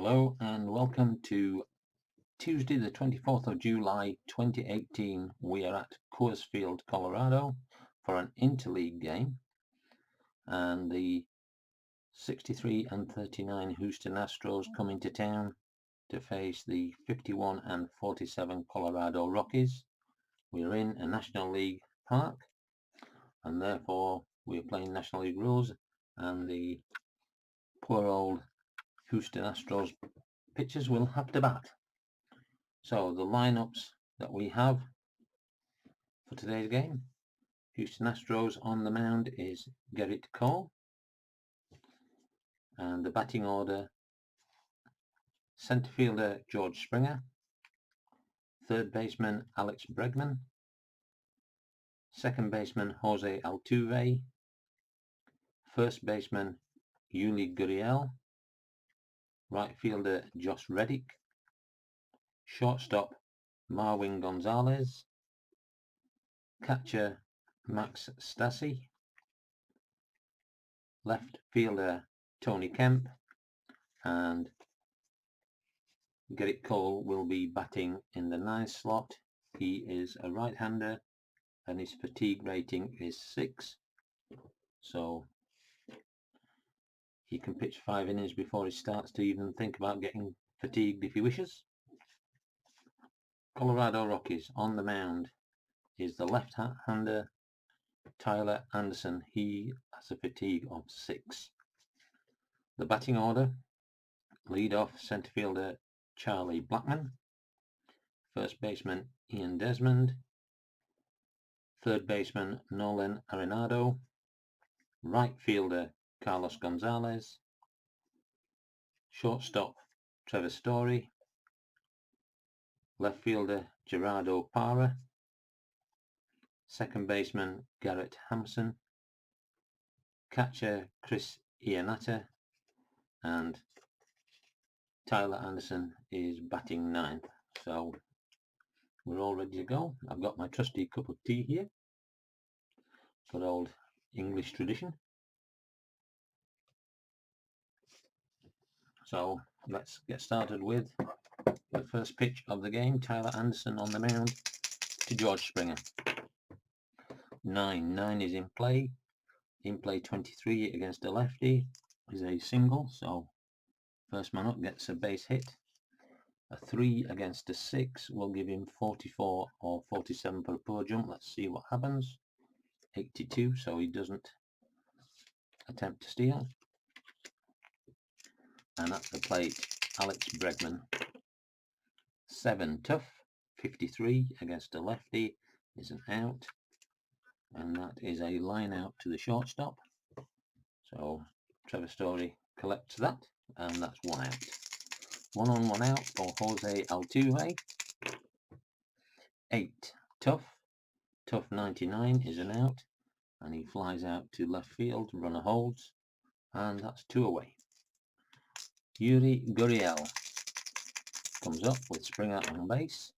Hello and welcome to Tuesday the 24th of July 2018. We are at Coors Field, Colorado for an interleague game, and the 63 and 39 Houston Astros come into town to face the 51 and 47 Colorado Rockies. We're in a National League park and therefore we're playing National League rules, and the poor old Houston Astros pitchers will have to bat. So the lineups that we have for today's game: Houston Astros on the mound is HOU COL, and the batting order: centre fielder George Springer, third baseman Alex Bregman, second baseman Jose Altuve, first baseman Yuli Gurriel, right fielder Josh Reddick, shortstop Marwin Gonzalez, catcher Max Stassi, left fielder Tony Kemp, and HOU COL will be batting in the 9th slot. He is a right-hander and his fatigue rating is 6, so he can pitch 5 innings before he starts to even think about getting fatigued if he wishes. Colorado Rockies on the mound is the left-hander Tyler Anderson. He has a fatigue of 6. The batting order: lead-off centre fielder Charlie Blackmon, first baseman Ian Desmond, third baseman Nolan Arenado, right fielder Carlos Gonzalez, shortstop Trevor Story, left fielder Gerardo Parra, second baseman Garrett Hampson, catcher Chris Iannetta, and Tyler Anderson is batting 9th. So we're all ready to go. I've got my trusty cup of tea here. Good old English tradition. So let's get started with the first pitch of the game. Tyler Anderson on the mound to George Springer. 9 is in play. In play 23 against a lefty is a single, so first man up gets a base hit. A 3 against a 6 will give him 44 or 47 for a poor jump. Let's see what happens. 82, so he doesn't attempt to steal. And at the plate, Alex Bregman. 7 tough. 53 against a lefty is an out, and that is a line out to the shortstop. So Trevor Story collects that, and that's 1 out. 1 on 1 out for Jose Altuve. 8 tough. Tough 99 is an out, and he flies out to left field. Runner holds, and that's 2 away. Yuli Gurriel comes up with Springer on base.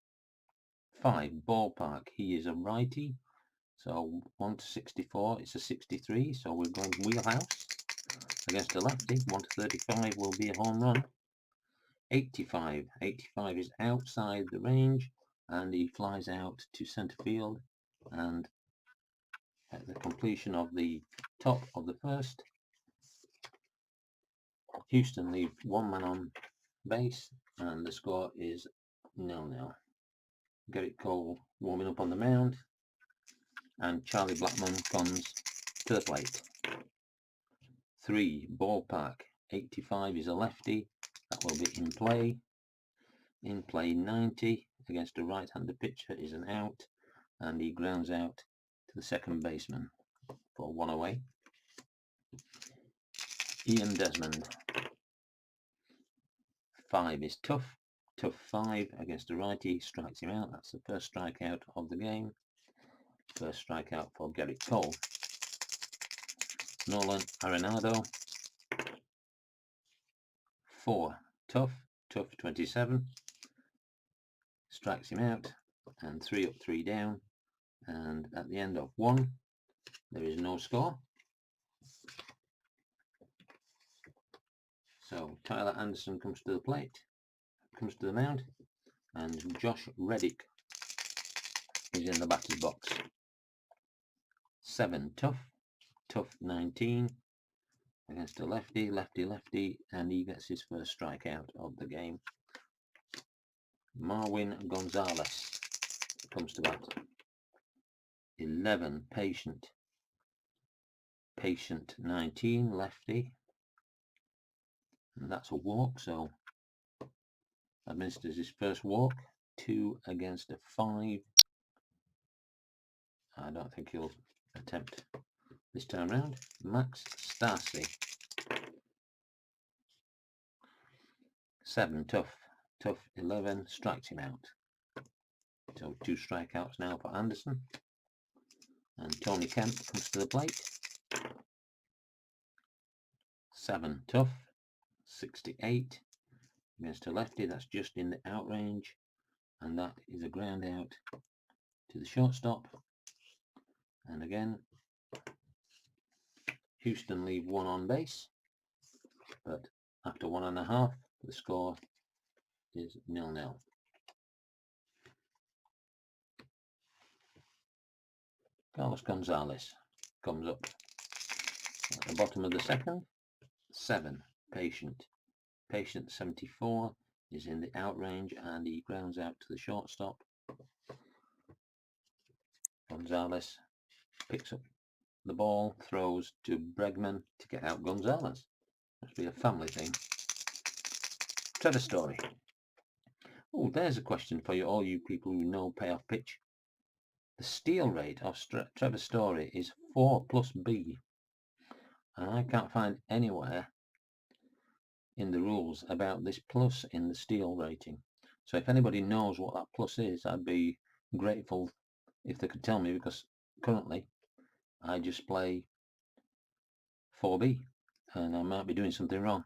5 ballpark. He is a righty, so 1 to 64. It's a 63, so we're going wheelhouse. Against a lefty, 1 to 35 will be a home run. 85 is outside the range, and he flies out to center field, and at the completion of the top of the first, Houston leave 1 man on base, and the score is 0-0. HOU COL warming up on the mound, and Charlie Blackmon comes to the plate. 3 ballpark. 85 is a lefty, that will be in play. In play 90 against a right-handed pitcher is an out, and he grounds out to the second baseman for 1 away. Ian Desmond. 5 is tough. Tough 5 against a righty, strikes him out. That's the first strikeout of the game. First strikeout for HOU COL. Nolan Arenado. 4 tough. Tough 27. Strikes him out, and 3 up, 3 down, and at the end of 1 there is no score. So Tyler Anderson comes to the plate, comes to the mound, and Josh Reddick is in the batter's box. 7 tough, 19 against a lefty, and he gets his first strikeout of the game. Marwin Gonzalez comes to bat. 11 patient, 19 lefty, and that's a walk, so administers his first walk. 2 against a 5. I don't think he'll attempt this time round. Max Stassi. 7 tough, 11, strikes him out. So 2 strikeouts now for Anderson. And Tony Kemp comes to the plate. 7 tough, 68 against a lefty. That's just in the out range, and that is a ground out to the shortstop. And again, Houston leave 1 on base, but after 1.5, the score is 0-0. Carlos Gonzalez comes up at the bottom of the second. 7 patient, 74 is in the out range, and he grounds out to the shortstop. Gonzalez picks up the ball, throws to Bregman to get out Gonzalez. Must be a family thing. Trevor Story. Oh, there's a question for you, all you people who know payoff pitch. The steal rate of Trevor Story is 4+B, and I can't find anywhere in the rules about this plus in the steal rating. So if anybody knows what that plus is, I'd be grateful if they could tell me, because currently I just play 4B and I might be doing something wrong.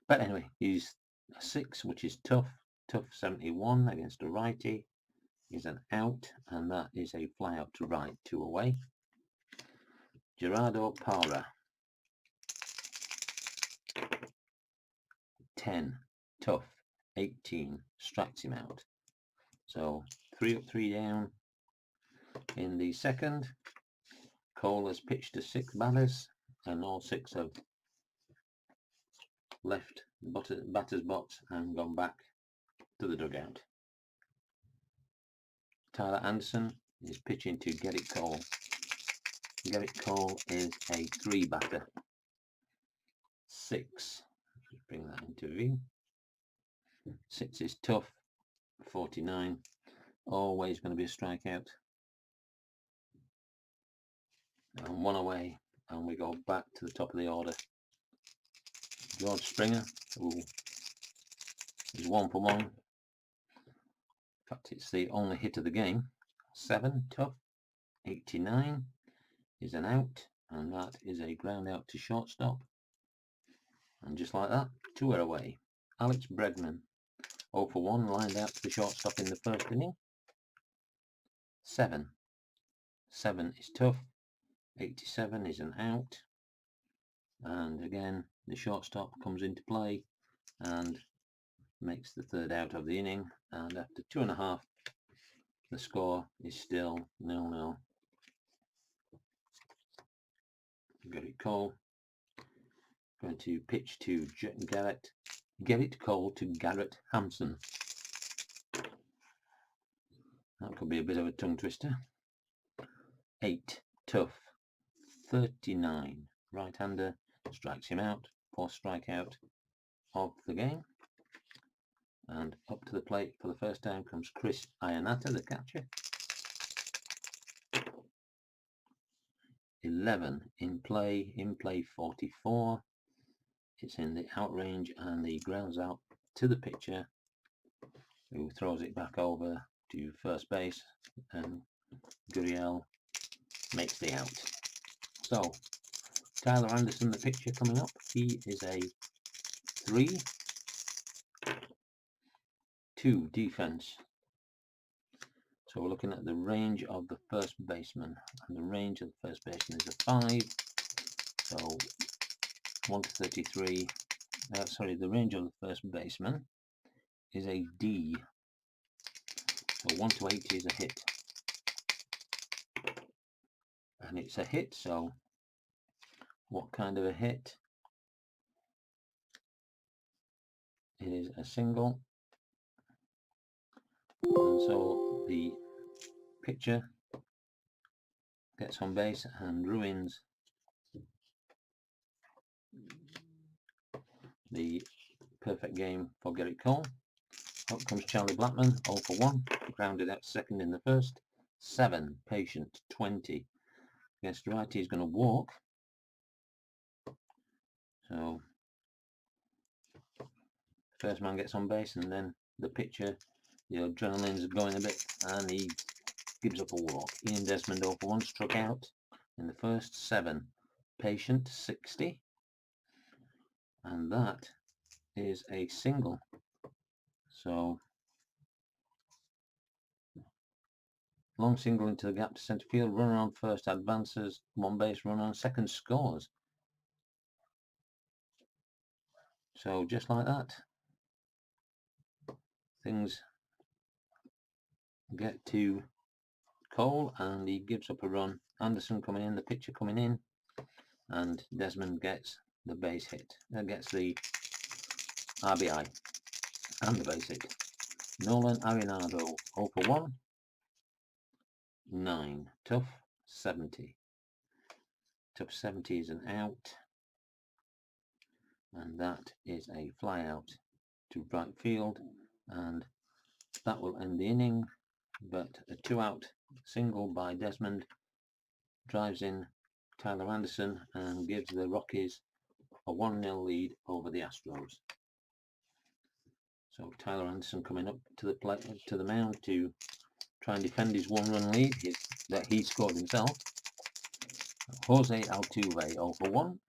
But anyway, he's a 6, which is tough, 71 against a righty. Is an out, and that is a fly out to right, 2 away. Gerardo Parra. 10 tough, 18 strikes him out. So 3 up, 3 down in the second. Cole has pitched to 6 batters, and all 6 have left the batter's box and gone back to the dugout. Tyler Anderson is pitching to Gerrit Cole. Gerrit Cole is a 3 batter. 6. Just bring that into view. 6 is tough, 49. Always going to be a strikeout. And 1 away, and we go back to the top of the order. George Springer, who is 1 for 1. In fact, it's the only hit of the game. 7 tough, 89 is an out, and that is a ground out to shortstop. And just like that, 2 are away. Alex Bregman, 0 for 1, lined out to the shortstop in the first inning. 7 is tough, 87 is an out, and again the shortstop comes into play and makes the 3rd out of the inning, and after 2.5, the score is still 0-0. Gerrit Cole going to pitch to Gerrit Cole to Garrett Hampson. That could be a bit of a tongue twister. 8 tough, 39 right-hander, strikes him out. 4th strikeout of the game. And up to the plate for the first time comes Chris Iannetta, the catcher. 11 in play 44. It's in the out range, and he grounds out to the pitcher, who throws it back over to first base, and Gurriel makes the out. So Tyler Anderson, the pitcher, coming up. He is a 3, 2 defense. So we're looking at the range of the first baseman, and the range of the first baseman is a 5. So 1 to 33 the range of the first baseman is a D. So 1 to 80 is a hit. And it's a hit, so what kind of a hit? It is a single. And so the pitcher gets on base and ruins the perfect game for Gerrit Cole. Up comes Charlie Blackman, 0 for 1, grounded out second in the first. 7, patient, 20. Against righty, he's going to walk. So first man gets on base, and then the pitcher, the adrenaline's going a bit, and he gives up a walk. Ian Desmond, 0 for 1, struck out in the first. 7, patient, 60. And that is a single. So long single into the gap to centre field, runner on first advances, one base runner on second scores. So just like that, things get to Cole, and he gives up a run. Anderson coming in, the pitcher coming in, and Desmond gets the base hit. Gets the RBI and the base hit. Nolan Arenado, 0 for 1. 9, tough, 70. Tough 70 is an out, and that is a fly out to right field, and that will end the inning. But a 2-out single by Desmond drives in Tyler Anderson and gives the Rockies a 1-0 lead over the Astros. So Tyler Anderson coming up to the mound to try and defend his 1-run lead that he scored himself. Jose Altuve, 0 for 1.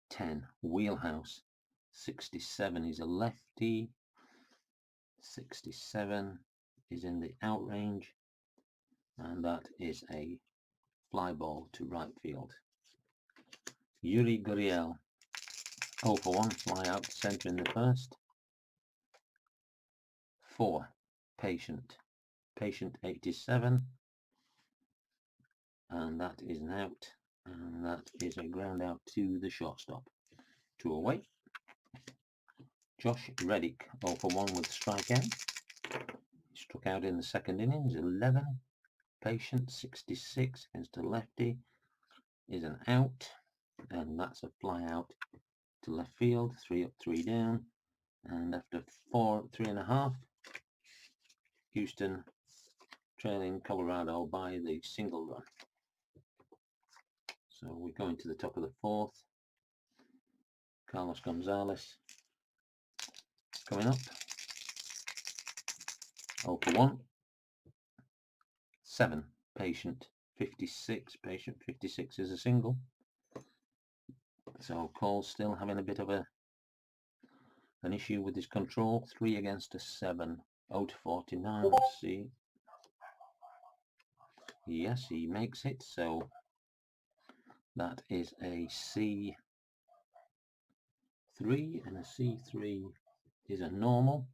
10, wheelhouse. 67, he's a lefty. 67 is in the out range, and that is a fly ball to right field. Yuri Gurriel, 0 for 1, fly out to centre in the first. 4, patient. Patient, 87, and that is an out, and that is a ground out to the shortstop. 2 away. Josh Reddick, 0 for 1 with strikeout. He struck out in the second innings. 11, patient, 66 against a lefty is an out, and that's a fly out to left field. 3 up, 3 down, and after 3.5, Houston trailing Colorado by the single run. So we're going to the top of the 4th. Carlos Gonzalez coming up, 0 for 1. 7, patient, 56. Patient, 56 is a single. So Cole's still having a bit of an issue with his control. 3 against a 7. 0 to 49. Let's see. Yes, he makes it. So that is a C3, and a C3 is a normal,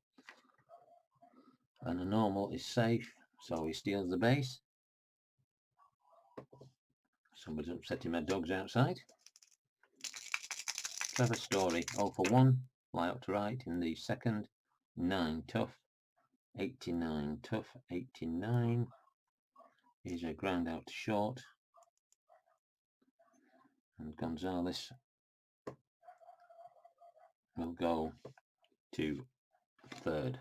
and a normal is safe, so he steals the base. Somebody's upsetting my dogs outside. Trevor Story, 0 for 1, fly out to right in the second. 9, tough. 89, tough. 89 is a ground out to short, and Gonzalez will go to third.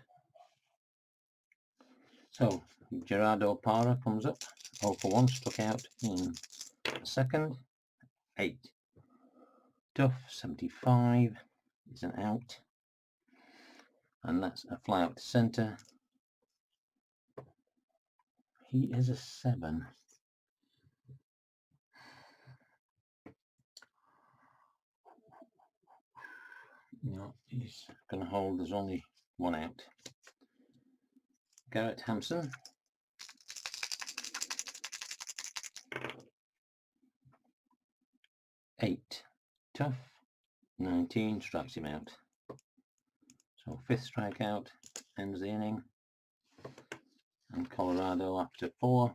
So Gerardo Parra comes up, 0 for 1, struck out in the second. 8, tough. 75 is an out, and that's a fly out to centre. He is a 7. No, he's going to hold. There's only 1 out. Garrett Hampson, 8, tough. 19 strikes him out. So 5th strikeout ends the inning. And Colorado, after 4,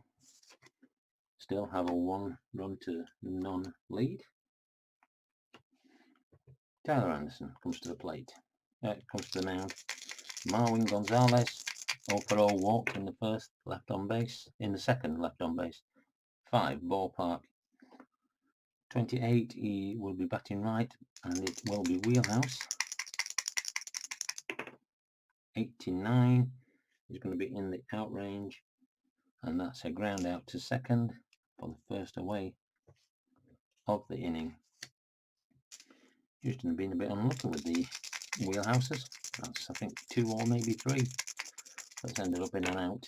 still have a 1-run to none lead. Tyler Anderson comes to the plate. Comes to the mound. Marwin Gonzalez, 0-for-0 walk in the first, left on base. In the second, left on base. 5, ballpark. 28, he will be batting right, and it will be wheelhouse. 89, he's going to be in the out range, and that's a ground out to second for the first away of the inning. Houston have been a bit unlucky with the wheelhouses. That's, I think, 2 or maybe 3 that's ended up in and out.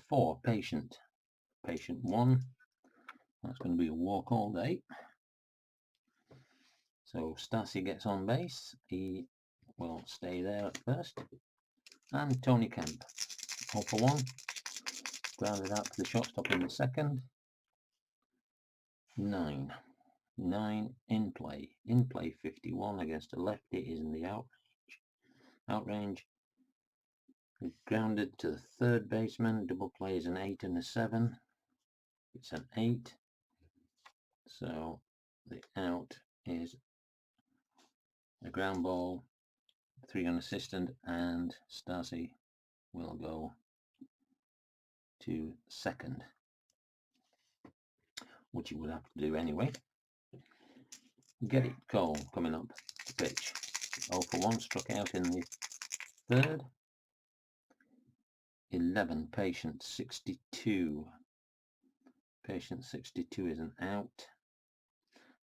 4, patient 1, that's going to be a walk all day. So Stassi gets on base, he will stay there at first. And Tony Kemp, 0-for-1, grounded out to the shortstop in the second. 9 in play 51 against a lefty is in the out range. Grounded to the third baseman, double play is an 8 and a 7. It's an 8, so the out is a ground ball, 3 unassisted, and Stassi will go to second, which he would have to do anyway. Gerrit Cole coming up to pitch. 0-for-1, struck out in the third. 11, patient 62. Patient 62 is an out,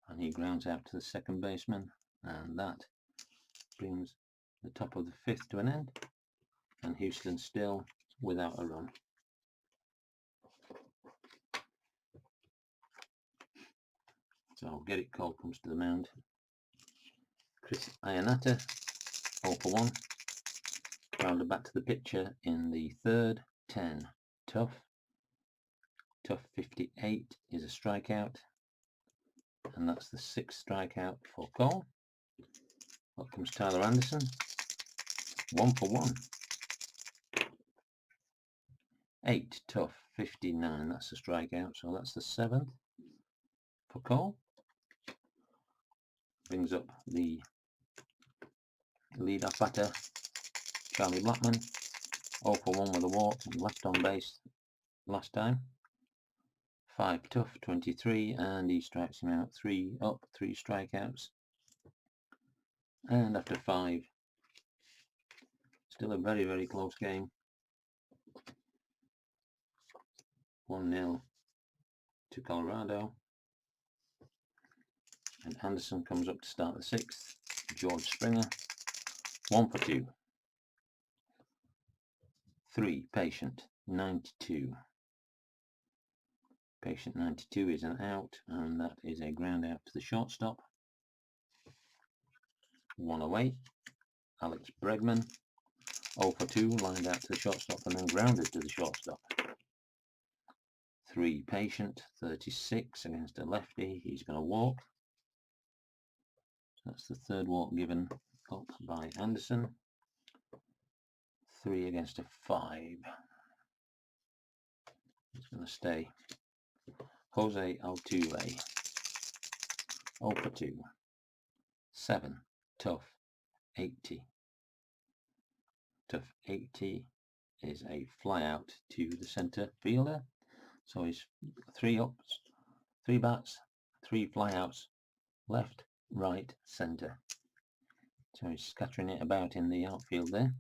and he grounds out to the second baseman, and that brings the top of the 5th to an end, and Houston still without a run. So Gerrit Cole comes to the mound. Chris Iannetta, 0-for-1, grounded back to the pitcher in the third. 10, tough 58 is a strikeout, and that's the 6th strikeout for Cole. Up comes Tyler Anderson, 1-for-1. 8, tough 59, that's a strikeout, so that's the 7th for Cole. Brings up the lead-off batter, Charlie Blackmon, 0-for-1 with a walk, left on base last time. 5, tough 23, and he strikes him out. 3 up, 3 strikeouts. And after 5, still a very, very close game. 1-0 to Colorado. And Anderson comes up to start the 6th. George Springer, 1-for-2. 3, patient 92. Patient 92 is an out, and that is a ground out to the shortstop. 1 away. Alex Bregman, 0-for-2, lined out to the shortstop and then grounded to the shortstop. 3, patient 36 against a lefty. He's going to walk. That's the 3rd walk given up by Anderson. 3 against a 5. He's going to stay. Jose Altuve, 0-for-2. 7, tough 80. Tough 80 is a fly out to the centre fielder. So he's 3 ups, 3 bats, 3 flyouts, left, right, centre. So he's scattering it about in the outfield there.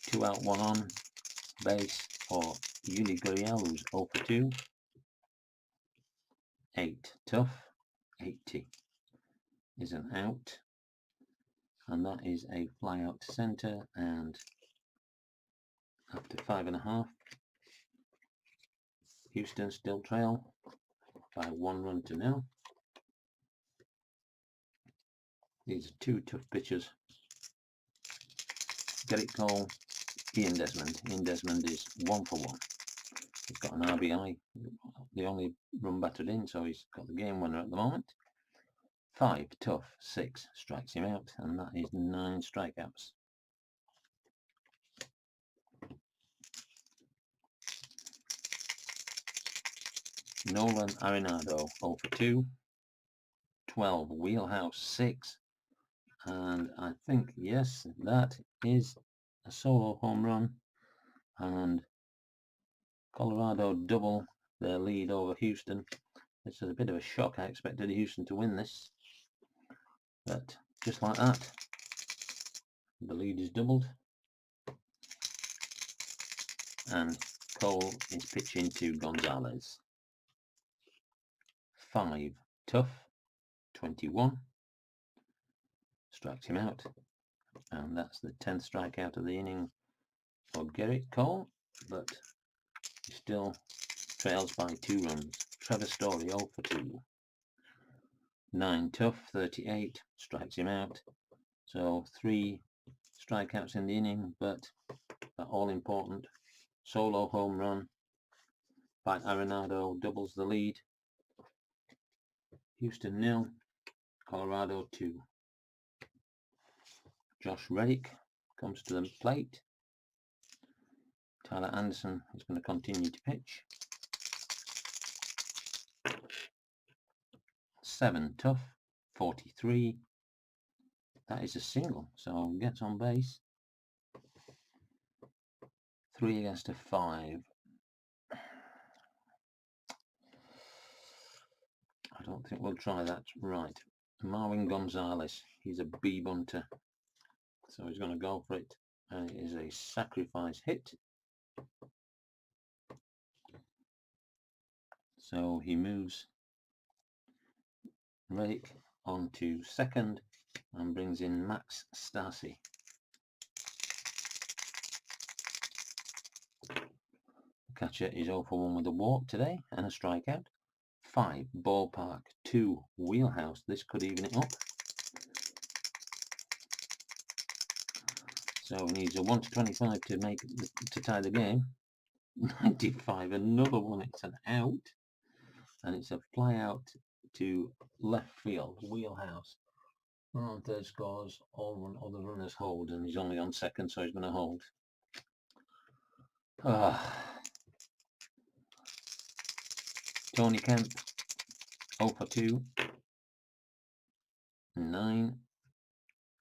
2 out, 1 on base for Yuli Gurriel, who's 0-for-2. 8, tough 80 is an out, and that is a fly out to centre. And after 5.5, Houston still trail by 1-0. These are 2 tough pitchers. Gerrit Cole, Ian Desmond. Ian Desmond is 1-for-1. He's got an RBI, the only run batted in, so he's got the game winner at the moment. 5 tough, 6 strikes him out, and that is 9 strikeouts. Nolan Arenado 0 for 2. 12 wheelhouse 6, and I think, yes, that is a solo home run, and Colorado double their lead over Houston. This is a bit of a shock. I expected Houston to win this, but just like that, the lead is doubled, and Cole is pitching to Gonzalez. 5 tough, 21, strikes him out, and that's the 10th strikeout of the inning for Gerrit Cole, but he still trails by 2 runs. Trevor Story 0 for 2. 9 tough, 38, strikes him out, so 3 strikeouts in the inning, but that all important solo home run by Arenado doubles the lead. Houston 0, Colorado 2. Josh Reddick comes to the plate. Tyler Anderson is going to continue to pitch. 7 tough, 43. That is a single, so gets on base. 3 against a 5. I don't think we'll try that. Right. Marwin Gonzalez, he's a B-bunter, so he's going to go for it. And it is a sacrifice hit. So he moves Reddick onto second and brings in Max Stassi. The catcher is 0 for 1 with a walk today and a strikeout. 5 ballpark, 2 wheelhouse. This could even it up. So he needs a 1 to 25 to tie the game. 95, another one. It's an out, and it's a fly out to left field, wheelhouse. Runner on third scores, all other runners hold, and he's only on second, so he's going to hold. Tony Kemp 0 for 2. 9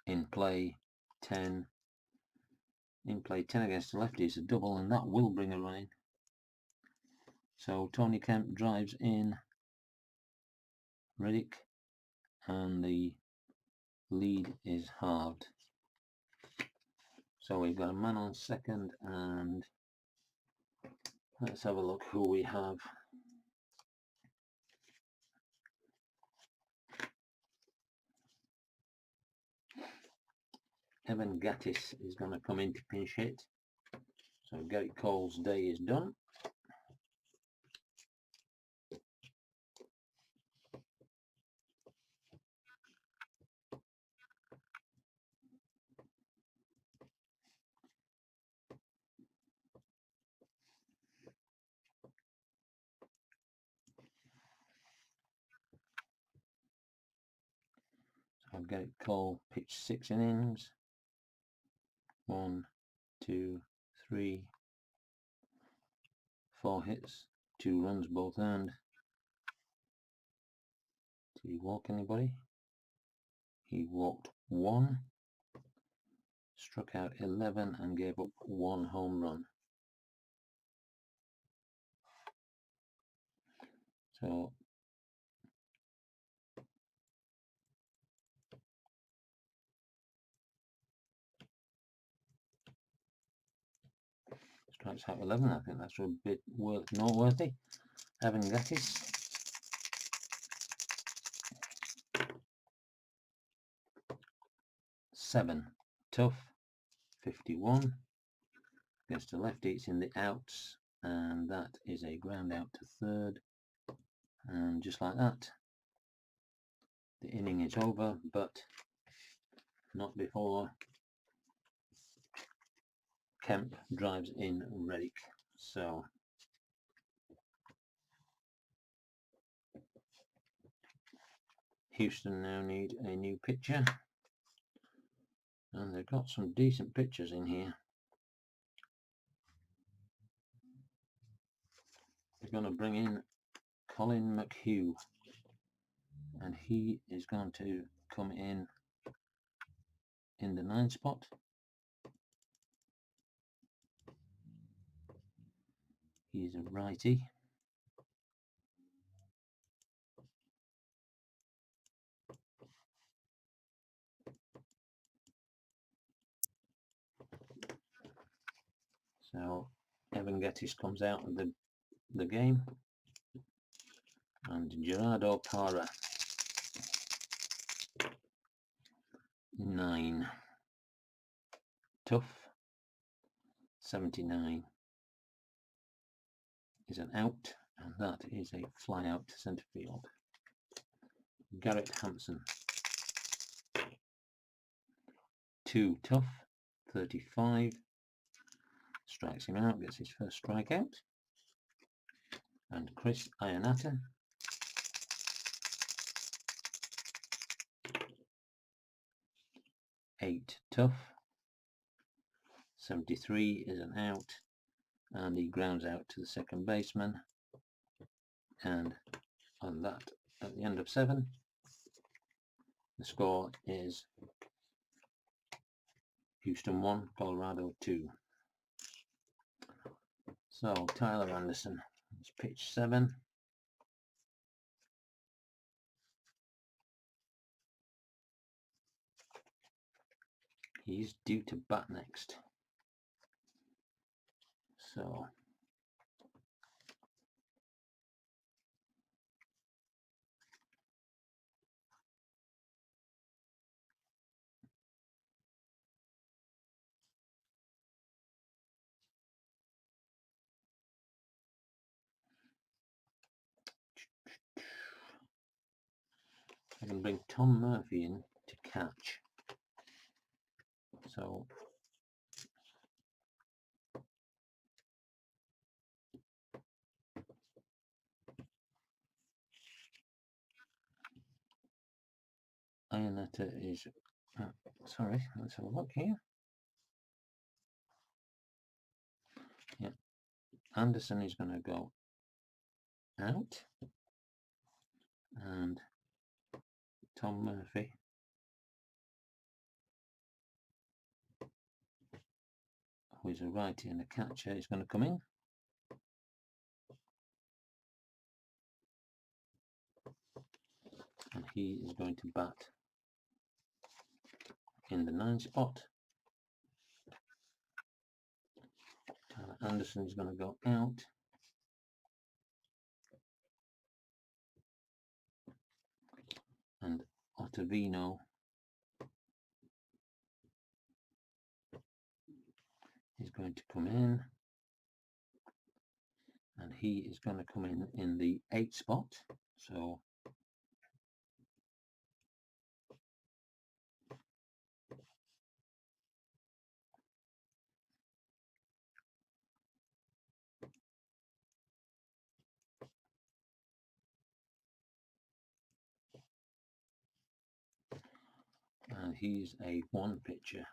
in play, 10 in play, 10 against the lefty is a double, and that will bring a run in. So Tony Kemp drives in Reddick, and the lead is halved. So we've got a man on second, and let's have a look who we have. Evan Gattis is going to come in to pinch hit. So Gerrit Cole's day is done. So Gerrit Cole pitched 6 innings. 1, 2, 3, 4 hits, 2 runs, both earned. Did he walk anybody? He walked 1, struck out 11, and gave up 1 home run. So strikes out 11. I think that's a bit noteworthy. Evan Gattis. Seven tough, 51. Against the lefty, it's in the outs, and that is a ground out to third. And just like that, the inning is over, but not before Kemp drives in Reddick. So Houston now need a new pitcher, and they've got some decent pitchers in here. They're going to bring in Colin McHugh, and he is going to come in the 9 spot. He's a righty. So Evan Gettis comes out of the game, and Gerardo Parra, 9. Tough, 79, is an out, and that is a fly out to centre field. Garrett Hampson, 2 tough, 35, strikes him out, gets his first strikeout. And Chris Ionata, 8 tough, 73 is an out, and he grounds out to the second baseman. And on that, at the end of 7, the score is Houston 1, Colorado 2. So Tyler Anderson has pitched 7. He's due to bat next. So I can bring Tom Murphy in to catch. So Ionata is, sorry, let's have a look here. Yeah, Anderson is going to go out, and Tom Murphy who is a righty and a catcher, is going to come in. And he is going to bat in the 9 spot. Tyler Anderson is going to go out. And Ottavino is going to come in. And he is going to come in the 8 spot. So and he's a 1 pitcher.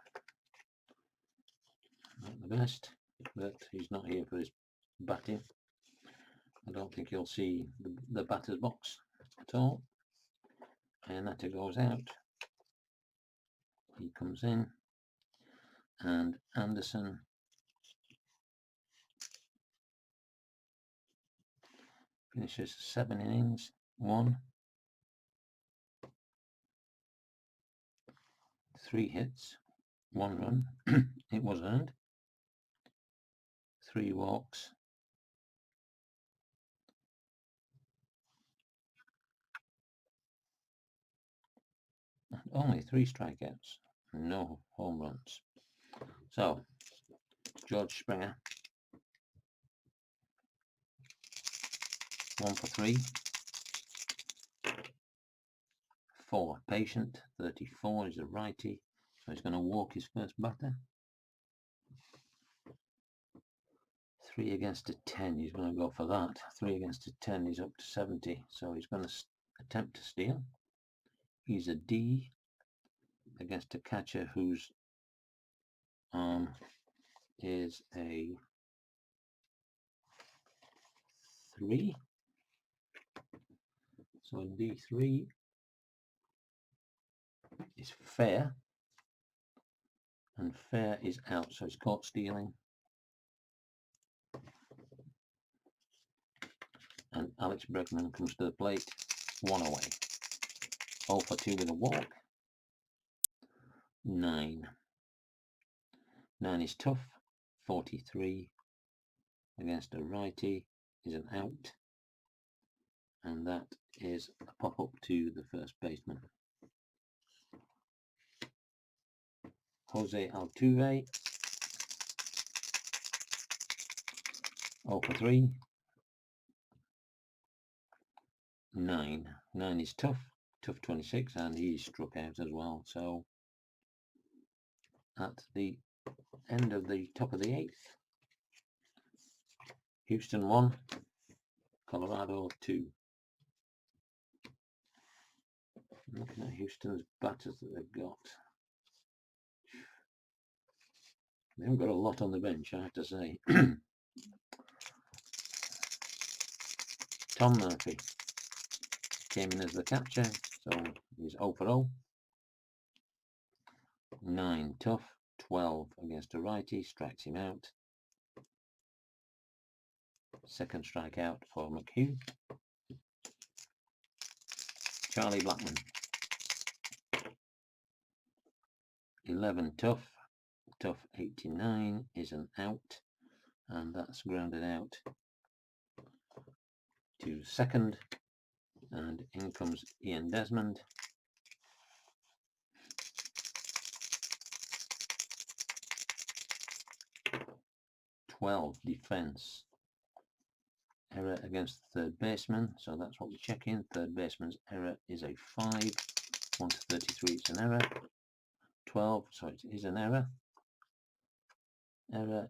Not the best, but he's not here for his batting. I don't think you'll see the batter's box at all. And that goes out. He comes in, and Anderson finishes 7 innings, 1, 3 hits, 1 run. It was earned. 3 walks. And only 3 strikeouts. No home runs. So, George Springer, 1 for 3. 4 patient, 34 is a righty. So he's going to walk his first batter. 3 against a 10, he's going to go for that. 3 against a 10, he's up to 70. So he's going to attempt to steal. He's a D against a catcher whose arm is a 3. So a D3 is fair, and fair is out, so it's caught stealing. And Alex Bregman comes to the plate, 1 away. 0 for 2 with a walk. 9. 9 is tough. 43 against a righty is an out, and that is a pop-up to the first baseman. Jose Altuve, 0 for 3. 9. 9 is tough. Tough 26, and he's struck out as well. So at the end of the top of the 8th, Houston 1, Colorado 2. Looking at Houston's batters that they've got. They haven't got a lot on the bench, I have to say. Tom Murphy came in as the catcher, so he's 0 for 0. 9 tough, 12 against a righty, strikes him out. Second strikeout for McHugh. Charlie Blackmon, 11 tough, tough 89 is an out, and that's grounded out to second, and in comes Ian Desmond. 12 defense. Error against the third baseman, so that's what we check in. Third baseman's error is a 5. 1 to 33, it's an error. 12, so it is an error. Error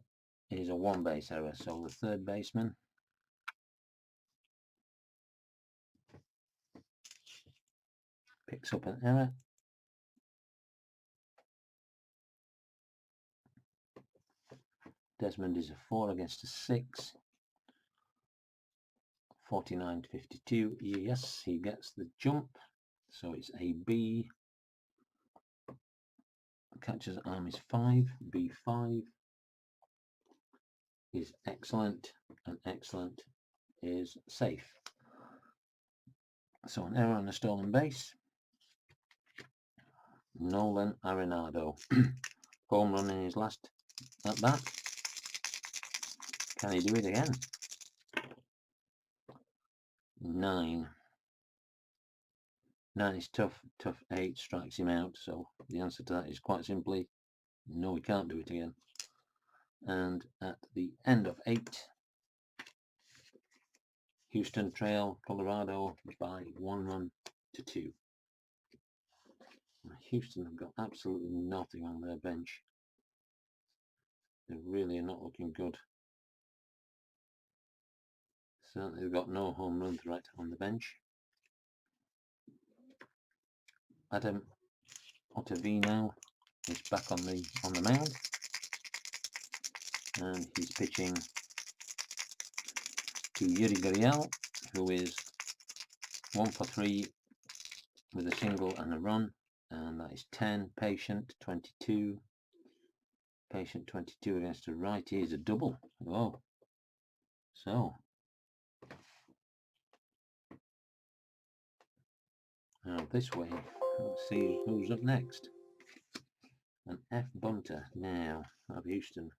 is a 1 base error, so the third baseman picks up an error. Desmond is a 4 against a 6. 49 to 52. Yes, he gets the jump, so it's a B. Catcher's arm is 5. B5 is excellent, and excellent is safe. So an error on a stolen base. Nolan Arenado, home run in his last at bat. Can he do it again? 9. 9 is tough. Tough 8 strikes him out. So the answer to that is quite simply, no, he can't do it again. And at the end of 8, Houston trail Colorado by 1 run to 2. Houston have got absolutely nothing on their bench. They really are not looking good. Certainly they've got no home run threat on the bench. Adam Ottavino is back on the mound, and he's pitching to Yuri Gurriel, who is 1 for 3 with a single and a run, and that is 10. Patient 22. Patient 22 against a righty is a double. Oh, so now this way, let's see who's up next. An F bunter now of Houston.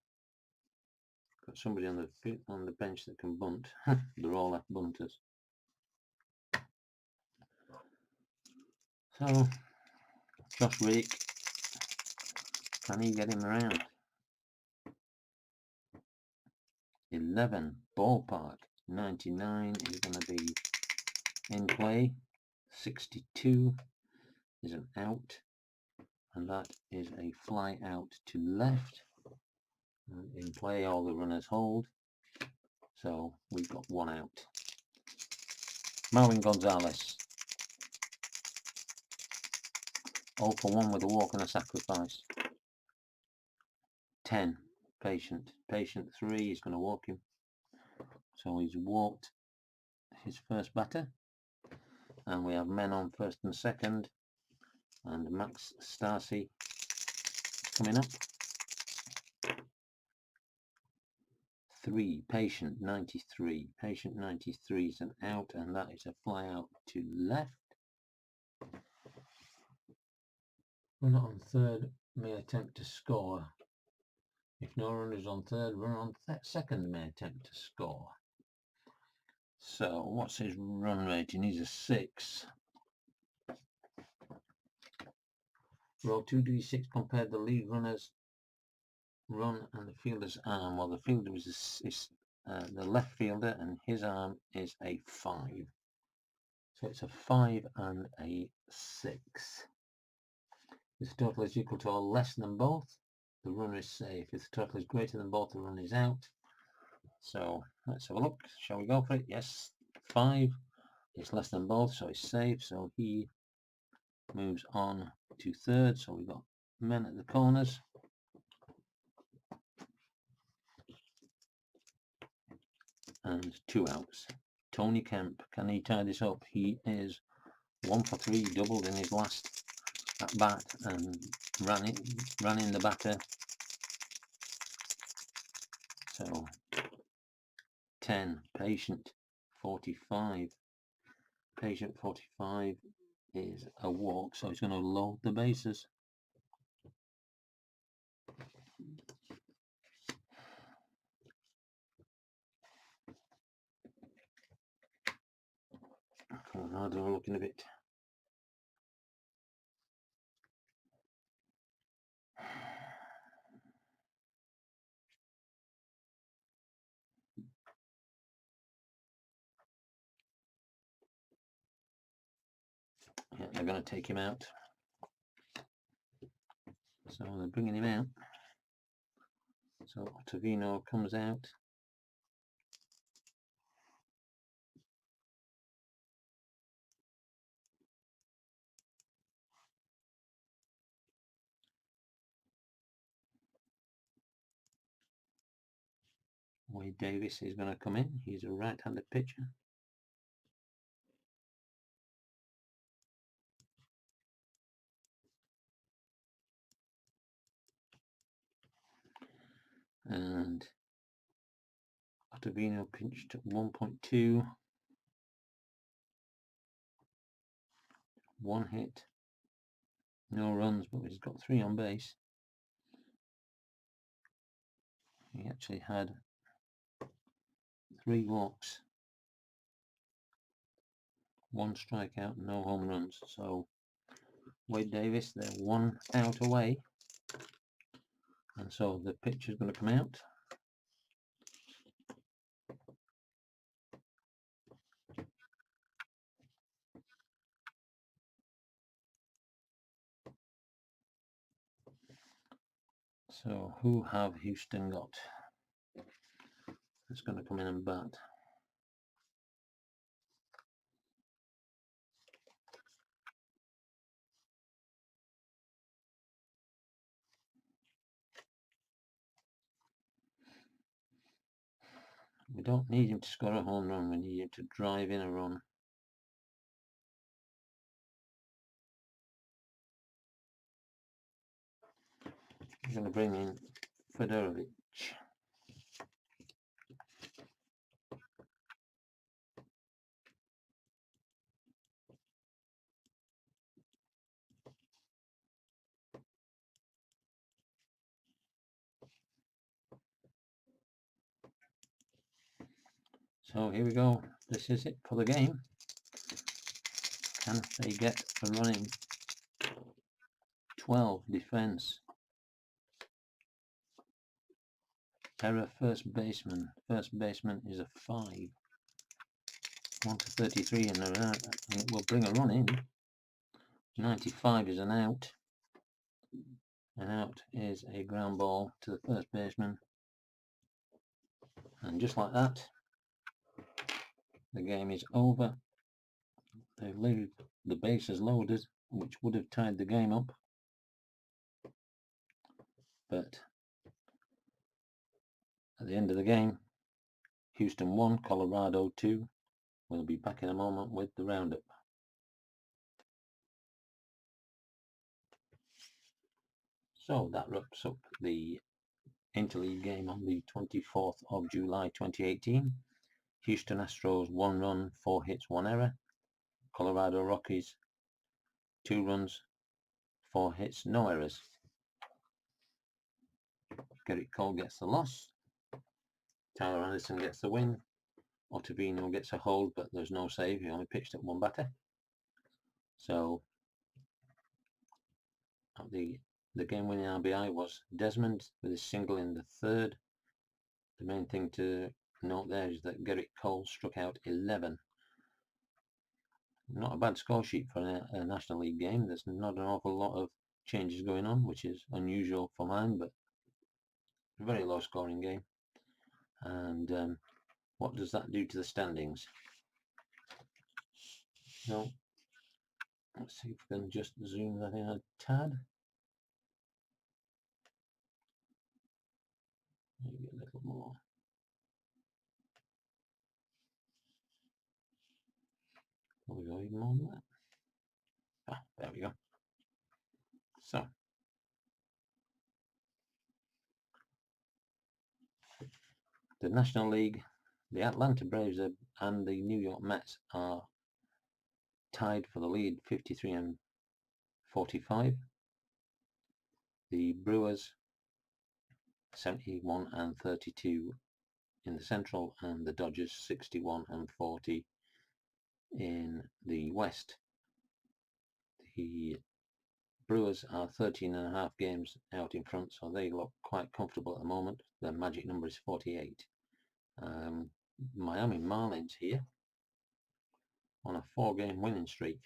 Got somebody on the bench that can bunt. They're all F bunters. So Josh Rick, can he get him around? 11 ballpark. 99 is going to be in play. 62 is an out, and that is a fly out to left. And in play, all the runners hold, so we've got 1 out. Marwin Gonzalez, 0 for 1 with a walk and a sacrifice. 10, patient. Patient 3 is going to walk him. So he's walked his first batter. And we have men on first and second. And Max Starcy coming up. 3, patient 93. Patient 93 is an out, and that is a fly out to left. Runner on third may attempt to score. If no runner is on third, runner on second may attempt to score. So what's his run rating? He's a 6. Roll 2d6, compare the lead runner's run and the fielder's arm. Well, the fielder is the left fielder, and his arm is a 5. So it's a 5 and a 6. If the total is equal to or less than both, the runner is safe. If the total is greater than both, the runner is out. So let's have a look. Shall we go for it? Yes. 5 is less than both, so it's safe. So he moves on to third. So we've got men at the corners. And 2 outs. Tony Kemp, can he tie this up? He is 1 for 3, doubled in his last at bat and ran in the batter. So 10, patient 45. Patient 45 is a walk, so he's going to load the bases. Colorado are looking a bit. Yeah, they're going to take him out. So they're bringing him out. So Ottavino comes out. Wade Davis is going to come in. He's a right-handed pitcher. And Ottavino pinched at 1.2. 1 hit. No runs, but he's got 3 on base. He actually had 3 walks, 1 strikeout, no home runs. So Wade Davis, they're 1 out away, and so the pitcher's going to come out. So who have Houston got? It's going to come in and bat. We don't need him to score a home run, we need him to drive in a run. He's going to bring in Fedorovich. So here we go. This is it for the game. Can they get a running 12 defense? Error first baseman. First baseman is a 5. 1 to 33 and it will bring a run in. 95 is an out. An out is a ground ball to the first baseman. And just like that, the game is over. They've leave the bases loaded which would have tied the game up, but at the end of the game, Houston 1, Colorado 2. We'll be back in a moment with the roundup. So that wraps up the interleague game on the 24th of July 2018. Houston Astros 1 run, 4 hits, 1 error. Colorado Rockies 2 runs, 4 hits, no errors. Gerrit Cole gets the loss. Tyler Anderson gets the win. Ottavino gets a hold, but there's no save. He only pitched at 1 batter. So the game-winning RBI was Desmond with his single in the 3rd. The main thing to note there is that Gerrit Cole struck out 11. Not a bad score sheet for a National League game. There's not an awful lot of changes going on, which is unusual for mine, but a very low scoring game. And what does that do to the standings? So let's see if we can just zoom that in a tad. Maybe a little more. Will we go even more than that? Ah, there we go. So the National League, the Atlanta Braves and the New York Mets are tied for the lead, 53 and 45. The Brewers 71 and 32 in the Central, and the Dodgers 61 and 40 in the West. The Brewers are 13.5 games out in front, so they look quite comfortable at the moment. Their magic number is 48. Miami Marlins here on a 4-game winning streak.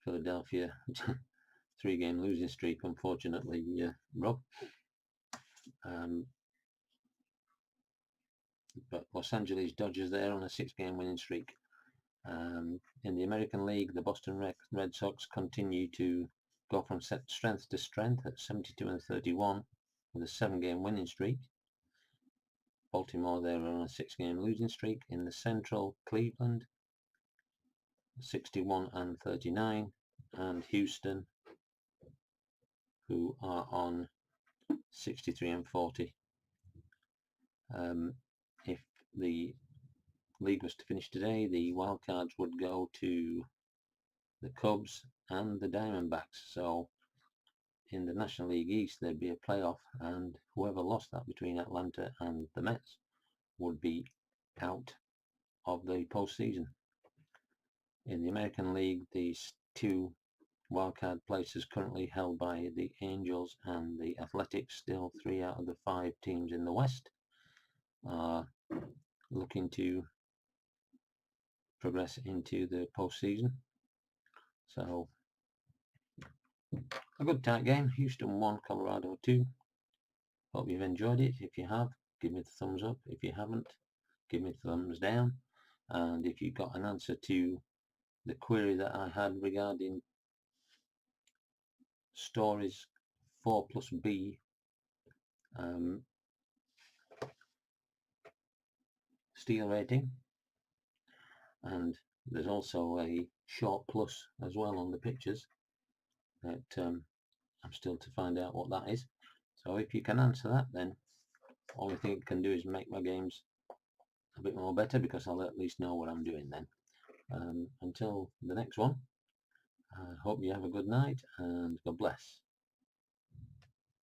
Philadelphia 3-game losing streak, unfortunately, Rob. But Los Angeles Dodgers there on a 6-game winning streak. In the American League, the Boston Red Sox continue to go from strength to strength at 72 and 31 with a 7-game winning streak. Baltimore there on a 6-game losing streak. In the Central, Cleveland 61 and 39, and Houston, who are on 63 and 40. If the league was to finish today, the wildcards would go to the Cubs and the Diamondbacks. So in the National League East, there'd be a playoff, and whoever lost that between Atlanta and the Mets would be out of the postseason. In the American League, these 2 wildcard places currently held by the Angels and the Athletics. Still 3 out of the 5 teams in the West are looking to progress into the postseason. So a good tight game. Houston 1, Colorado 2. Hope you've enjoyed it. If you have, give me the thumbs up. If you haven't, give me the thumbs down. And if you got an answer to the query that I had regarding stories 4 plus B, steal rating, and there's also a short plus as well on the pictures that I'm still to find out what that is. So if you can answer that, then only thing it can do is make my games a bit more better, because I'll at least know what I'm doing then. Until the next one, I hope you have a good night and God bless.